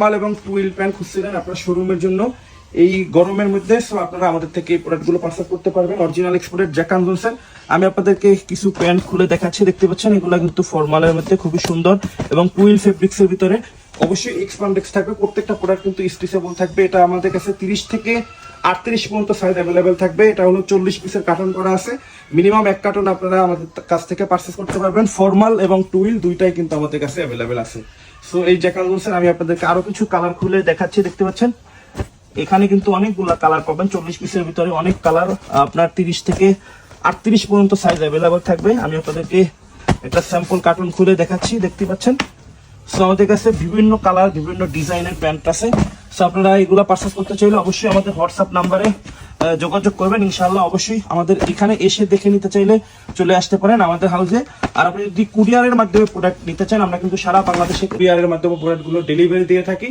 মাল এবং twill pant খুঁজছিলেন আপনার শোরুমের জন্য এই গরমের মধ্যে, সো আপনারা আমাদের থেকে এই প্রোডাক্টগুলো পারচেজ করতে পারবেন। Original exported Jack and Johnson. আমি আপনাদেরকে কিছু প্যান্ট খুলে দেখাচ্ছি, দেখতে পাচ্ছেন এগুলো কিন্তু ফর্মালের মধ্যে খুবই সুন্দর এবং টুইল ফেব্রিক্সের ভিতরে। অবশ্যই এক্সপান্ডেক্স থাকবে, প্রত্যেকটা প্রোডাক্ট কিন্তু স্ট্রেচেবল থাকবে। এটা আমাদের কাছে 30 থেকে 38 পর্যন্ত সাইজ অ্যাভেলেবেল থাকবে। এটা হলো 40 পিসের কার্টন করা আছে, মিনিমাম 1 কার্টন আপনারা আমাদের কাছ থেকে পারচেজ করতে পারবেন। ফর্মাল এবং টুইল দুইটাই কিন্তু আমাদের কাছে অ্যাভেলেবেল আছে। সো এই জ্যাক অ্যান্ড জনসন আমি আপনাদেরকে আরো কিছু কালার খুলে দেখাচ্ছি, দেখতে পাচ্ছেন এখানে কিন্তু অনেকগুলা কালার পাবেন। 40 পিসের ভিতরে অনেক কালার, আপনার 30 থেকে 38 পর্যন্ত সাইজ অ্যাভেলেবল থাকবে। আমি আপনাদেরকে একটা স্যাম্পল কার্টুন খুলে দেখাচ্ছি, দেখতে পাচ্ছেন। সো আমাদের কাছে বিভিন্ন কালার বিভিন্ন ডিজাইনের প্যান্ট আছে। সো আপনারা এগুলো পারচেজ করতে চাইলে অবশ্যই আমাদের হোয়াটসঅ্যাপ নাম্বারে যোগাযোগ করবেন। ইনশাআল্লাহ অবশ্যই আমাদের এখানে এসে দেখে নিতে চাইলে চলে আসতে পারেন আমাদের হাউসে। আর আপনি যদি কুরিয়ারের মাধ্যমে প্রোডাক্ট নিতে চান, আমরা কিন্তু সারা বাংলাদেশে কুরিয়ারের মাধ্যমে প্রোডাক্টগুলো ডেলিভারি দিয়ে থাকি।